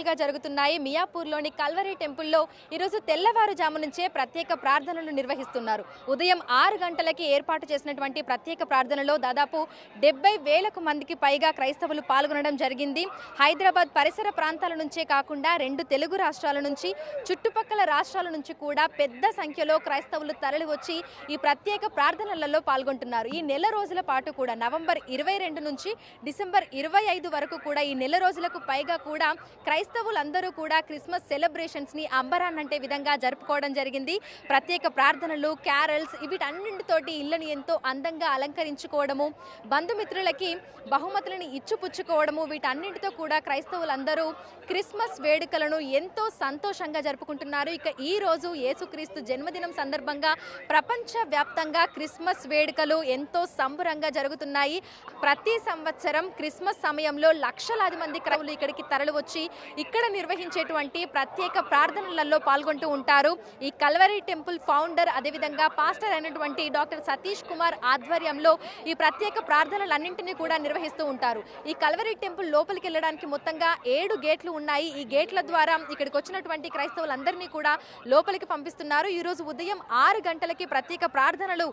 గంటలుగా జరుగుతున్నాయి. మియాపూర్లోని కల్వరీ టెంపుల్లో ఈరోజు తెల్లవారుజాము నుంచే ప్రత్యేక ప్రార్థనలు నిర్వహిస్తున్నారు. ఉదయం 6 గంటలకి ఏర్పాటు చేసినటువంటి ప్రత్యేక ప్రార్థనలో దాదాపు 70,000 మందికి పైగా క్రైస్తవులు పాల్గొనడం జరిగింది. హైదరాబాద్ పరిసర ప్రాంతాల నుంచే కాకుండా 2 తెలుగు రాష్ట్రాల నుంచి, చుట్టుపక్కల రాష్ట్రాల నుంచి కూడా పెద్ద సంఖ్యలో క్రైస్తవులు తరలివచ్చి ఈ ప్రత్యేక ప్రార్థనలలో పాల్గొంటున్నారు. ఈ నెల రోజుల పాటు కూడా నవంబర్ 22 నుంచి డిసెంబర్ 25 వరకు కూడా ఈ నెల రోజులకు పైగా కూడా క్రైస్తవులందరూ కూడా క్రిస్మస్ సెలబ్రేషన్స్ ని అంబరాన్నంటే విధంగా జరుపుకోవడం జరిగింది. ప్రత్యేక ప్రార్థనలు, క్యారల్స్ వీటన్నింటితోటి ఇళ్లను ఎంతో అందంగా అలంకరించుకోవడము, బంధుమిత్రులకి బహుమతులను ఇచ్చిపుచ్చుకోవడము, వీటన్నింటితో కూడా క్రైస్తవులందరూ క్రిస్మస్ వేడుకలను ఎంతో సంతోషంగా జరుపుకుంటున్నారు. ఇక ఈ రోజు యేసుక్రీస్తు జన్మదినం సందర్భంగా ప్రపంచ వ్యాప్తంగా క్రిస్మస్ వేడుకలు ఎంతో సంబరంగా జరుగుతున్నాయి. ప్రతి సంవత్సరం క్రిస్మస్ సమయంలో లక్షలాది మంది క్రైస్తవులు ఇక్కడికి తరలి వచ్చి ఇక్కడ నిర్వహించేటువంటి ప్రత్యేక ప్రార్థనలలో పాల్గొంటూ ఉంటారు. ఈ కల్వరీ టెంపుల్ ఫౌండర్ అదేవిధంగా పాస్టర్ అయినటువంటి డాక్టర్ సతీష్ కుమార్ ఆధ్వర్యంలో ఈ ప్రత్యేక ప్రార్థనలన్నింటినీ కూడా నిర్వహిస్తూ ఉంటారు. ఈ కల్వరీ టెంపుల్ లోపలికి వెళ్ళడానికి మొత్తంగా 7 గేట్లు ఉన్నాయి. ఈ గేట్ల ద్వారా ఇక్కడికి వచ్చినటువంటి క్రైస్తవులందరినీ కూడా లోపలికి పంపిస్తున్నారు. ఈ రోజు ఉదయం 6 గంటలకి ప్రత్యేక ప్రార్థనలు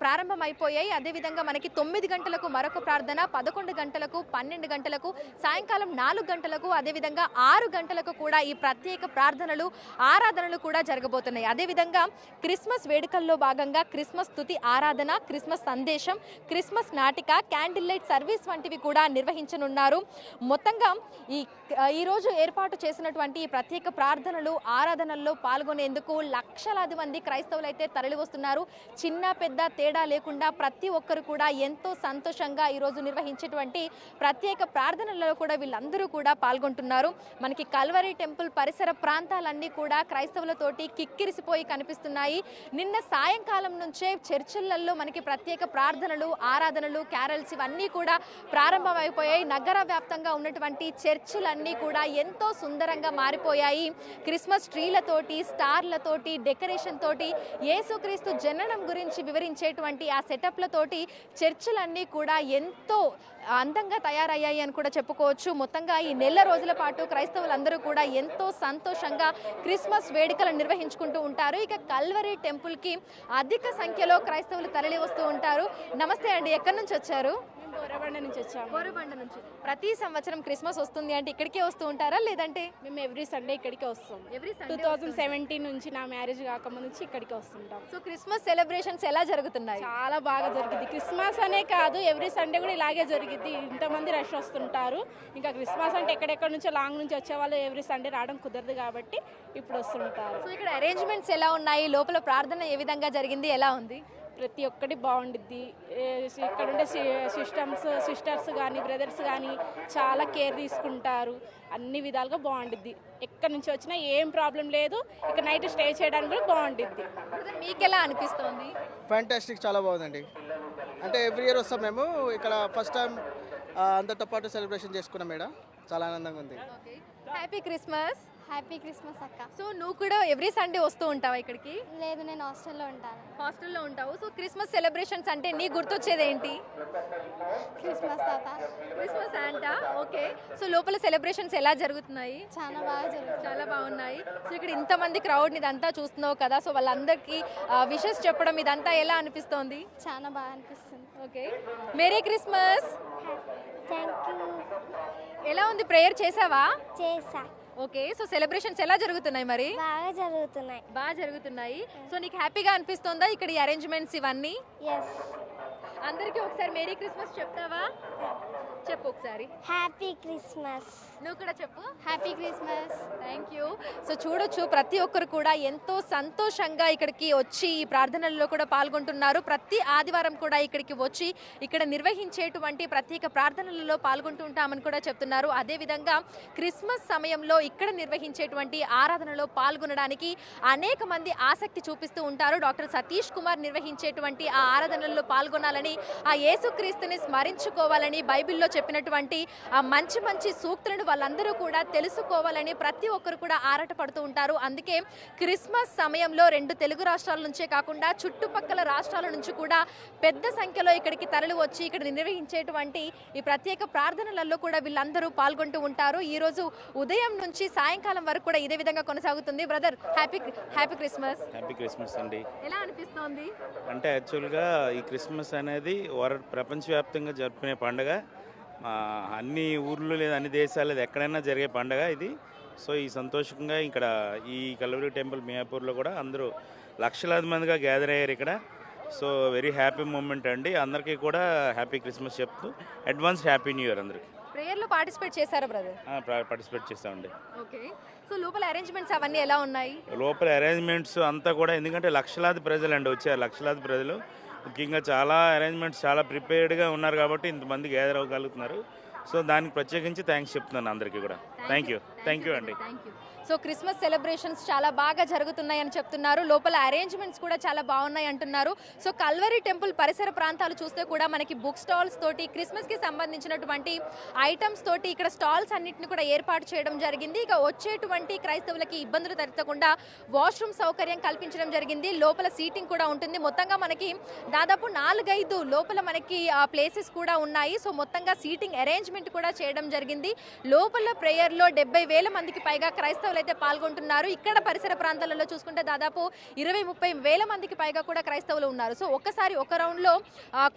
ప్రారంభమైపోయాయి. అదేవిధంగా మనకి 9 గంటలకు మరొక ప్రార్థన, 11 గంటలకు, 12 గంటలకు, సాయంకాలం 4 గంటలకు, అదేవిధంగా 6 గంటలకు కూడా ఈ ప్రత్యేక ప్రార్థనలు, ఆరాధనలు కూడా జరగబోతున్నాయి. అదేవిధంగా క్రిస్మస్ వేడుకల్లో భాగంగా క్రిస్మస్ స్తుతి ఆరాధన, క్రిస్మస్ సందేశం, క్రిస్మస్ నాటిక, క్యాండిల్ లైట్ సర్వీస్ వంటివి కూడా నిర్వహించనున్నారు. మొత్తంగా ఈ రోజు ఏర్పాటు చేసినటువంటి ఈ ప్రత్యేక ప్రార్థనలు, ఆరాధనల్లో పాల్గొనేందుకు లక్షలాది మంది క్రైస్తవులు అయితే తరలి వస్తున్నారు. చిన్న పెద్ద తేడా లేకుండా ప్రతి ఒక్కరు కూడా ఎంతో సంతోషంగా ఈరోజు నిర్వహించేటువంటి ప్రత్యేక ప్రార్థనలలో కూడా వీళ్ళందరూ కూడా పాల్గొంటున్నారు. మనకి కల్వరీ టెంపుల్ పరిసర ప్రాంతాలన్నీ కూడా క్రైస్తవులతోటి కిక్కిరిసిపోయి కనిపిస్తున్నాయి. నిన్న సాయంకాలం నుంచే చర్చిలలో మనకి ప్రత్యేక ప్రార్థనలు, ఆరాధనలు, క్యారల్స్ ఇవన్నీ కూడా ప్రారంభమైపోయాయి. నగర వ్యాప్తంగా ఉన్నటువంటి చర్చిలన్నీ కూడా ఎంతో సుందరంగా మారిపోయాయి. క్రిస్మస్ ట్రీలతోటి, స్టార్లతోటి, డెకరేషన్ తోటి, యేసుక్రీస్తు జననం గురించి వివరించేటువంటి ఆ సెటప్లతోటి చర్చిలన్నీ కూడా ఎంతో అందంగా తయారయ్యాయి అని కూడా చెప్పుకోవచ్చు. మొత్తంగా ఈ నెల రోజుల పాటు క్రైస్తవులందరూ కూడా ఎంతో సంతోషంగా క్రిస్మస్ వేడుకలు నిర్వహించుకుంటూ ఉంటారు. ఇక కల్వరీ టెంపుల్కి అధిక సంఖ్యలో క్రైస్తవులు తరలి వస్తూ ఉంటారు. నమస్తే అండి, ఎక్కడి నుంచి వచ్చారు? బోరబండ నుంచి వచ్చాము. బోరబండ నుంచి. ప్రతి సంవత్సరం క్రిస్మస్ వస్తుంది అంటే ఇక్కడికే వస్తూ ఉంటారా లేదంటే? మేము ఎవ్రీ సండే ఇక్కడికే వస్తాం. ఎవ్రీ సండే 2017 నుంచి, నా మ్యారేజ్ కాకముందు నుంచి ఇక్కడికే వస్తుంటాం. సో క్రిస్మస్ సెలబ్రేషన్స్ ఎలా జరుగుతున్నాయి? చాలా బాగా జరిగింది. క్రిస్మస్ అనే కాదు, ఎవ్రీ సండే కూడా ఇలాగే జరిగింది. ఇంతమంది రష్ వస్తుంటారు. ఇంకా క్రిస్మస్ అంటే ఎక్కడెక్కడ నుంచో లాంగ్ నుంచి వచ్చే వాళ్ళు ఎవ్రీ సండే రావడం కుదరదు కాబట్టి ఇప్పుడు వస్తుంటారు. సో ఇక్కడ అరేంజ్మెంట్స్ ఎలా ఉన్నాయి? లోపల ప్రార్థన ఏ విధంగా జరిగింది? ఎలా ఉంది? ప్రతి ఒక్కటి బాగుండిద్ది. ఇక్కడ ఉండే సిస్టర్స్ కానీ బ్రదర్స్ కానీ చాలా కేర్ తీసుకుంటారు. అన్ని విధాలుగా బాగుండిద్ది. ఎక్కడి నుంచి వచ్చినా ఏం ప్రాబ్లం లేదు. ఇక్కడ నైట్ స్టే చేయడానికి కూడా బాగుండిద్ది. మీకు ఎలా అనిపిస్తుంది? ఫ్యాంటాస్టిక్, చాలా బాగుందండి. అంటే ఎవ్రీ ఇయర్ వస్తాం మేము. ఇక్కడ ఫస్ట్ టైం అందరితో పాటు సెలబ్రేషన్ చేసుకున్నాం. మేడం చాలా ఆనందంగా ఉంది. Happy Christmas. హ్యాపీ క్రిస్మస్ అక్క. సో నువ్వు కూడా ఎవ్రీ సండే వస్తూ ఉంటావా ఇక్కడికి? లేదు, నేను హాస్టల్లో ఉంటాను. హాస్టల్లో ఉంటావు. సో క్రిస్మస్ సెలబ్రేషన్స్ అంటే నీ గుర్తొచ్చేది ఏంటి? క్రిస్మస్ తాత. Christmas Santa. ఓకే. సో లోపల సెలబ్రేషన్స్ ఎలా జరుగుతున్నాయి? చాలా బాగా జరుగుతుంది. చాలా బాగున్నాయి. సో ఇక్కడ ఇంతమంది క్రౌడ్ ఇదంతా చూస్తున్నావు కదా, సో వాళ్ళందరికీ విషెస్ చెప్పడం ఇదంతా ఎలా అనిపిస్తోంది? చాలా బాగా అనిపిస్తుంది. Okay. Merry Christmas. Thank you. ఎలా ఉంది? ప్రేయర్ చేసావా? చేసా. ఓకే. సో సెలబ్రేషన్స్ ఎలా జరుగుతున్నాయి మరి? బాగా జరుగుతున్నాయి. బాగా జరుగుతున్నాయి. సో నీకు హ్యాపీగా అనిపిస్తుందా ఇక్కడ ఈ అరేంజ్మెంట్స్ ఇవన్నీ? ఎస్. అందరికీ ఒకసారి మేరీ క్రిస్మస్ చెప్తావా? చెప్పు ఒకసారి. Happy Christmas. నువ్వు కూడా చెప్పు. Happy Christmas. Thank you. So చూడొచ్చు, ప్రతి ఒక్కరు కూడా ఎంతో సంతోషంగా ఇక్కడికి వచ్చి ఈ ప్రార్థనల్లో కూడా పాల్గొంటున్నారు. ప్రతి ఆదివారం కూడా ఇక్కడికి వచ్చి ఇక్కడ నిర్వహించేటువంటి ప్రత్యేక ప్రార్థనలలో పాల్గొంటూ ఉంటామని కూడా చెప్తున్నారు. అదేవిధంగా క్రిస్మస్ సమయంలో ఇక్కడ నిర్వహించేటువంటి ఆరాధనలో పాల్గొనడానికి అనేక మంది ఆసక్తి చూపిస్తూ ఉంటారు. డాక్టర్ సతీష్ కుమార్ నిర్వహించేటువంటి ఆ ఆరాధనల్లో పాల్గొనాలని, ఆ యేసుక్రీస్తుని స్మరించుకోవాలని, బైబిల్లో చెప్పినటువంటి ఆ మంచి మంచి సూక్తులను వాళ్ళందరూ కూడా తెలుసుకోవాలని ప్రతి ఒక్కరు కూడా ఆరాటపడుతూ ఉంటారు. అందుకే క్రిస్మస్ సమయంలో 2 తెలుగు రాష్ట్రాల నుంచే కాకుండా చుట్టుపక్కల రాష్ట్రాల నుంచి కూడా పెద్ద సంఖ్యలో ఇక్కడికి తరలి వచ్చి ఇక్కడ నిర్వహించేటువంటి ఈ ప్రత్యేక ప్రార్థనలలో కూడా వీళ్ళందరూ పాల్గొంటూ ఉంటారు. ఈ రోజు ఉదయం నుంచి సాయంకాలం వరకు కూడా ఇదే విధంగా కొనసాగుతుంది. Brother, happy Christmas. Happy Christmas అండి. ఎలా అనిపిస్తోంది? అంటే యాక్చువల్గా ఈ క్రిస్మస్ అనేది ప్రపంచవ్యాప్తంగా జరుపుకునే పండుగ. అన్ని ఊర్లు లేదా అన్ని దేశాలు ఎక్కడైనా జరిగే పండుగ ఇది. సో ఈ సంతోషంగా ఇక్కడ ఈ కల్వరీ టెంపుల్ మియాపూర్లో కూడా అందరూ లక్షలాది మందిగా గ్యాదర్ అయ్యారు ఇక్కడ. సో వెరీ హ్యాపీ మూమెంట్ అండి. అందరికీ కూడా హ్యాపీ క్రిస్మస్ చెప్తూ అడ్వాన్స్ హ్యాపీ న్యూ ఇయర్ అందరికీ. ప్రేయర్లో పార్టిసిపేట్ చేశారా బ్రదర్? పార్టిసిపేట్ చేస్తామండి. ఓకే. సో లోపల అరేంజ్మెంట్స్ అవన్నీ ఎలా ఉన్నాయి? లోపల అరేంజ్మెంట్స్ అంతా కూడా, ఎందుకంటే లక్షలాది ప్రజలు అండి వచ్చారు. లక్షలాది ప్రజలు ముఖ్యంగా చాలా అరేంజ్మెంట్స్ చాలా ప్రిపేర్డ్గా ఉన్నారు కాబట్టి ఇంతమంది గ్యాదర్ అవ్వగలుగుతున్నారు. సో దానికి ప్రత్యేకించి థ్యాంక్స్ చెప్తున్నాను అందరికీ కూడా. థ్యాంక్ యూ అండి. సో క్రిస్మస్ సెలబ్రేషన్స్ చాలా బాగా జరుగుతున్నాయని చెప్తున్నారు. లోపల అరేంజ్మెంట్స్ కూడా చాలా బాగున్నాయి అంటున్నారు. సో కల్వరీ టెంపుల్ పరిసర ప్రాంతాలు చూస్తే కూడా మనకి బుక్ స్టాల్స్ తోటి క్రిస్మస్కి సంబంధించినటువంటి ఐటమ్స్ తోటి ఇక్కడ స్టాల్స్ అన్నింటిని కూడా ఏర్పాటు చేయడం జరిగింది. ఇక వచ్చేటువంటి క్రైస్తవులకి ఇబ్బందులు తలెత్తకుండా వాష్రూమ్ సౌకర్యం కల్పించడం జరిగింది. లోపల సీటింగ్ కూడా ఉంటుంది. మొత్తంగా మనకి దాదాపు 4-5 లోపల మనకి ప్లేసెస్ కూడా ఉన్నాయి. సో మొత్తంగా సీటింగ్ అరేంజ్మెంట్ కూడా చేయడం జరిగింది. లోపల ప్రేయర్లో 70,000 మందికి పైగా క్రైస్తవులు అయితే పాల్గొంటున్నారు. ఇక్కడ పరిసర ప్రాంతాలలో చూసుకుంటే దాదాపు 20-30 వేల మందికి పైగా కూడా క్రైస్తవులు ఉన్నారు. సో ఒక్కసారి ఒక రౌండ్లో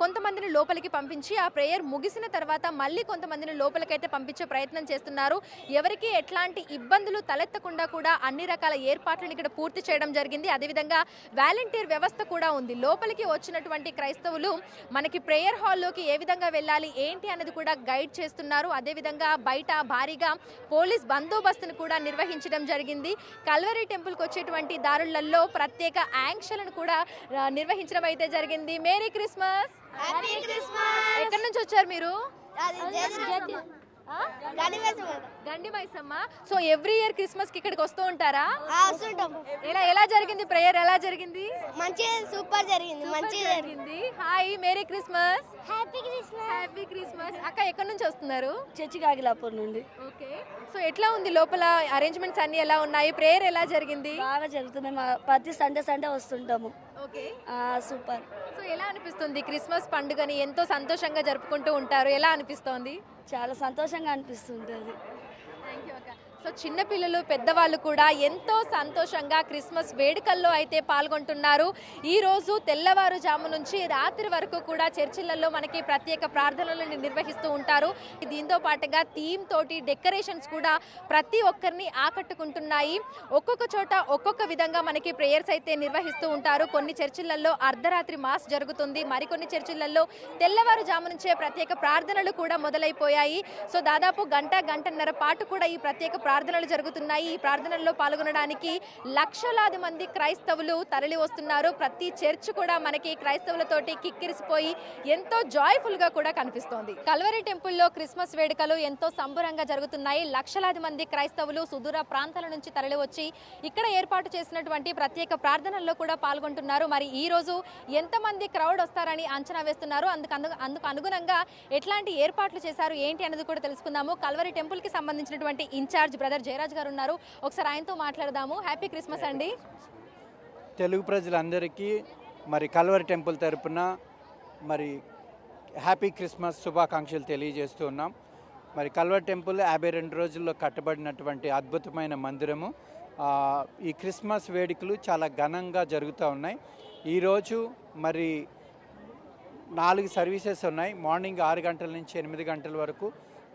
కొంతమందిని లోపలికి పంపించి ఆ ప్రేయర్ ముగిసిన తర్వాత మళ్ళీ కొంతమందిని లోపలికైతే పంపించే ప్రయత్నం చేస్తున్నారు. ఎవరికి ఎట్లాంటి ఇబ్బందులు తలెత్తకుండా కూడా అన్ని రకాల ఏర్పాట్లను ఇక్కడ పూర్తి చేయడం జరిగింది. అదేవిధంగా వాలంటీర్ వ్యవస్థ కూడా ఉంది. లోపలికి వచ్చినటువంటి క్రైస్తవులు మనకి ప్రేయర్ హాల్లోకి ఏ విధంగా వెళ్ళాలి ఏంటి అనేది కూడా గైడ్ చేస్తున్నారు. అదేవిధంగా బయట భారీగా పోలీస్ బందోబస్తును కూడా నిర్వహించడం జరిగింది. కల్వరీ టెంపుల్కి వచ్చేటువంటి దారులలో ప్రత్యేక ఆంక్షలను కూడా నిర్వహించడం అయితే జరిగింది. Merry Christmas. ఎక్కడి నుంచి వచ్చారు మీరు? గండి Maisamma. So every year Christmas కి ఇక్కడికి వస్తూ ఉంటారా? ఎలా జరిగింది ప్రేయర్? ఎలా జరిగింది? మంచిగా సూపర్ జరిగింది. మంచిగా జరిగింది. Hi, merry Christmas. Happy Christmas. అక్క ఎక్కడి నుంచి వస్తున్నారు? చర్చి కాగిలాపూర్ నుండి. ఓకే. సో ఎట్లా ఉంది లోపల అరేంజ్మెంట్స్ అన్ని ఎలా ఉన్నాయి? ప్రేయర్ ఎలా జరిగింది? బాగా జరుగుతుంది. ప్రతి సండే వస్తుంటాము. Okay, super. సో ఎలా అనిపిస్తుంది? క్రిస్మస్ పండుగని ఎంతో సంతోషంగా జరుపుకుంటూ ఉంటారు. ఎలా అనిపిస్తోంది? చాలా సంతోషంగా అనిపిస్తుంటుంది. థ్యాంక్ యూ అక్క. సో చిన్నపిల్లలు పెద్దవాళ్ళు కూడా ఎంతో సంతోషంగా క్రిస్మస్ వేడుకల్లో అయితే పాల్గొంటున్నారు. ఈరోజు తెల్లవారుజాము నుంచి రాత్రి వరకు కూడా చర్చిలలో మనకి ప్రత్యేక ప్రార్థనలను నిర్వహిస్తూ ఉంటారు. దీంతో పాటుగా థీమ్ తోటి డెకరేషన్స్ కూడా ప్రతి ఒక్కరిని ఆకట్టుకుంటున్నాయి. ఒక్కొక్క చోట ఒక్కొక్క విధంగా మనకి ప్రేయర్స్ అయితే నిర్వహిస్తూ ఉంటారు. కొన్ని చర్చిలలో అర్ధరాత్రి మాస్ జరుగుతుంది. మరికొన్ని చర్చిలలో తెల్లవారుజాము నుంచే ప్రత్యేక ప్రార్థనలు కూడా మొదలైపోయాయి. సో దాదాపు గంటన్నర పాటు కూడా ఈ ప్రత్యేక ప్రార్థనలు జరుగుతున్నాయి. ఈ ప్రార్థనల్లో పాల్గొనడానికి లక్షలాది మంది క్రైస్తవులు తరలి వస్తున్నారు. ప్రతి చర్చ్ కూడా మనకి క్రైస్తవులతోటి కిక్కిరిసిపోయి ఎంతో జాయ్ఫుల్ గా కూడా కనిపిస్తోంది. కల్వరీ టెంపుల్లో క్రిస్మస్ వేడుకలు ఎంతో సంబరంగా జరుగుతున్నాయి. లక్షలాది మంది క్రైస్తవులు సుదూర ప్రాంతాల నుంచి తరలి వచ్చి ఇక్కడ ఏర్పాటు చేసినటువంటి ప్రత్యేక ప్రార్థనల్లో కూడా పాల్గొంటున్నారు. మరి ఈ రోజు ఎంతమంది క్రౌడ్ వస్తారని అంచనా వేస్తున్నారు? అందుకు అనుగుణంగా ఎట్లాంటి ఏర్పాట్లు చేశారు ఏంటి అనేది కూడా తెలుసుకుందాము. కల్వరీ టెంపుల్ కి సంబంధించినటువంటి ఇన్ఛార్జ్ బ్రదర్ జయరాజ్ గారు ఉన్నారు. ఒకసారి ఆయనతో మాట్లాడదాము. హ్యాపీ క్రిస్మస్ అండి. తెలుగు ప్రజలందరికీ మరి కల్వరీ టెంపుల్ తరపున మరి హ్యాపీ క్రిస్మస్ శుభాకాంక్షలు తెలియజేస్తూ ఉన్నాం. మరి కల్వరీ టెంపుల్ 52 రోజుల్లో కట్టబడినటువంటి అద్భుతమైన మందిరము. ఈ క్రిస్మస్ వేడుకలు చాలా ఘనంగా జరుగుతూ ఉన్నాయి. ఈరోజు మరి 4 సర్వీసెస్ ఉన్నాయి. మార్నింగ్ 6 గంటల నుంచి 8 గంటల వరకు,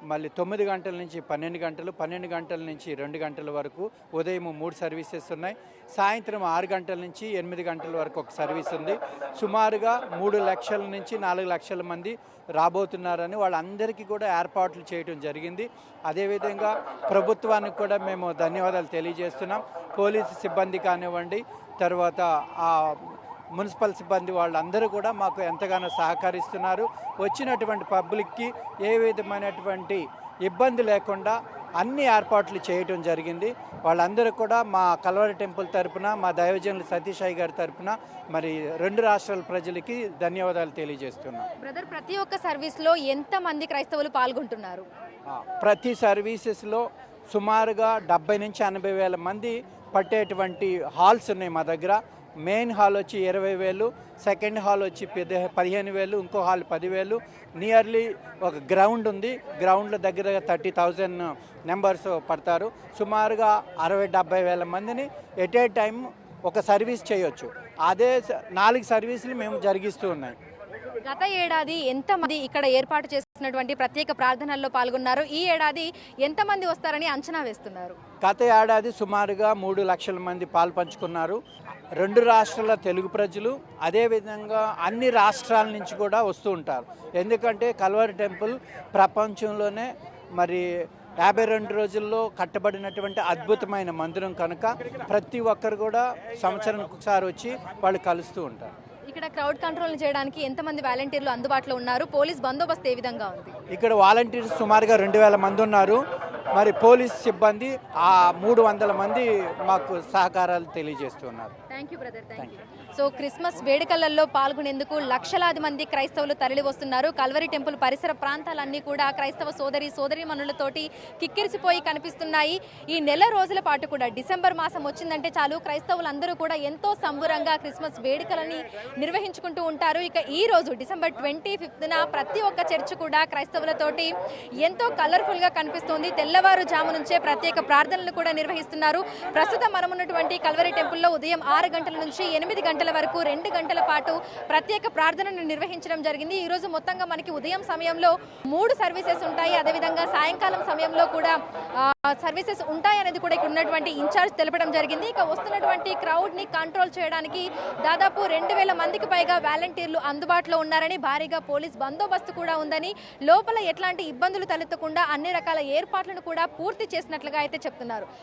మళ్ళీ 9 గంటల నుంచి 12 గంటలు, 12 గంటల నుంచి 2 గంటల వరకు ఉదయం 3 సర్వీసెస్ ఉన్నాయి. సాయంత్రం 6 గంటల నుంచి 8 గంటల వరకు ఒక సర్వీస్ ఉంది. సుమారుగా 3 లక్షల నుంచి 4 లక్షల మంది రాబోతున్నారని వాళ్ళందరికీ కూడా ఏర్పాట్లు చేయడం జరిగింది. అదేవిధంగా ప్రభుత్వానికి కూడా మేము ధన్యవాదాలు తెలియజేస్తున్నాం. పోలీసు సిబ్బంది కానివ్వండి, తర్వాత మున్సిపల్ సిబ్బంది వాళ్ళందరూ కూడా మాకు ఎంతగానో సహకరిస్తున్నారు. వచ్చినటువంటి పబ్లిక్కి ఏ విధమైనటువంటి ఇబ్బంది లేకుండా అన్ని ఏర్పాట్లు చేయటం జరిగింది. వాళ్ళందరూ కూడా మా కల్వరీ టెంపుల్ తరపున, మా దైవజనులు సతీష్ అయ్య గారి తరపున మరి 2 రాష్ట్రాల ప్రజలకి ధన్యవాదాలు తెలియజేస్తున్నాం. బ్రదర్, ప్రతి ఒక్క సర్వీస్లో ఎంతమంది క్రైస్తవులు పాల్గొంటున్నారు? ప్రతి సర్వీసెస్లో సుమారుగా 70 నుంచి 80 వేల మంది పట్టేటువంటి హాల్స్ ఉన్నాయి మా దగ్గర. మెయిన్ హాల్ వచ్చి 20,000, సెకండ్ హాల్ వచ్చి 15,000, ఇంకో హాల్ 10,000. నియర్లీ ఒక గ్రౌండ్ ఉంది, గ్రౌండ్లో దగ్గర 30,000 మెంబర్స్ పడతారు. సుమారుగా 60-70 వేల మందిని ఎట్ ఏ టైం ఒక సర్వీస్ చేయొచ్చు. అదే 4 సర్వీసులు మేము జరిగిస్తూ ఉన్నాయి. గత ఏడాది ఎంతమంది ఇక్కడ ఏర్పాటు చేసినటువంటి ప్రత్యేక ప్రార్థనల్లో పాల్గొన్నారు? ఈ ఏడాది ఎంతమంది వస్తారని అంచనా వేస్తున్నారు? గత ఏడాది సుమారుగా 3 లక్షల మంది పాల్పంచుకున్నారు. 2 రాష్ట్రాల తెలుగు ప్రజలు, అదేవిధంగా అన్ని రాష్ట్రాల నుంచి కూడా వస్తూ ఉంటారు. ఎందుకంటే కల్వరి టెంపుల్ ప్రపంచంలోనే మరి 52 రోజుల్లో కట్టబడినటువంటి అద్భుతమైన మందిరం కనుక ప్రతి ఒక్కరు కూడా సంవత్సరానికి ఒకసారి వచ్చి వాళ్ళు కలుస్తూ ఉంటారు. ఇక్కడ క్రౌడ్ కంట్రోల్ చేయడానికి ఎంతమంది వాలంటీర్లు అందుబాటులో ఉన్నారు? పోలీస్ బందోబస్తు ఏ విధంగా ఉంది? ఇక్కడ వాలంటీర్స్ సుమారుగా 2,000 మంది ఉన్నారు. మరి పోలీస్ సిబ్బంది 300 మంది మాకు సహకారాలు తెలియజేస్తున్నారు. Thank you brother, thank you. So Christmas వేడుకలలో పాల్గొనేందుకు లక్షలాది మంది క్రైస్తవులు తరలి వస్తున్నారు. కల్వరి టెంపుల్ పరిసర ప్రాంతాలన్నీ కూడా క్రైస్తవ సోదరీమణులతోటి కిక్కిరిసిపోయి కనిపిస్తున్నాయి. ఈ నెల రోజుల పాటు కూడా డిసెంబర్ మాసం వచ్చిందంటే చాలు క్రైస్తవులందరూ కూడా ఎంతో సంబురంగా క్రిస్మస్ వేడుకలని నిర్వహించుకుంటూ ఉంటారు. ఇక ఈ రోజు డిసెంబర్ 25న ప్రతి ఒక్క చర్చ్ కూడా క్రైస్తవులతోటి ఎంతో కలర్ఫుల్గా కనిపిస్తోంది. తెల్లవారుజాము నుంచే ప్రత్యేక ప్రార్థనలు కూడా నిర్వహిస్తున్నారు. ప్రస్తుతం మనం ఉన్నటువంటి కల్వరి టెంపుల్లో ఉదయం 6 గంటల నుంచి 8 గంటల వరకు 2 గంటల పాటు ప్రత్యేక ప్రార్థనను నిర్వహించడం జరిగింది. ఈ రోజు మొత్తంగా మనకి ఉదయం సమయంలో 3 సర్వీసెస్ ఉంటాయి, అదేవిధంగా సాయంకాలం సమయంలో కూడా సర్వీసెస్ ఉంటాయి అనేది కూడా ఇక్కడ ఉన్నటువంటి ఇన్ఛార్జ్ తెలపడం జరిగింది. ఇక వస్తున్నటువంటి క్రౌడ్ ని కంట్రోల్ చేయడానికి దాదాపు 2,000 మందికి పైగా వాలంటీర్లు అందుబాటులో ఉన్నారని, భారీగా పోలీస్ బందోబస్తు కూడా ఉందని, లోపల ఎట్లాంటి ఇబ్బందులు తలెత్తకుండా అన్ని రకాల ఏర్పాట్లను కూడా పూర్తి చేసినట్లుగా అయితే చెప్తున్నారు.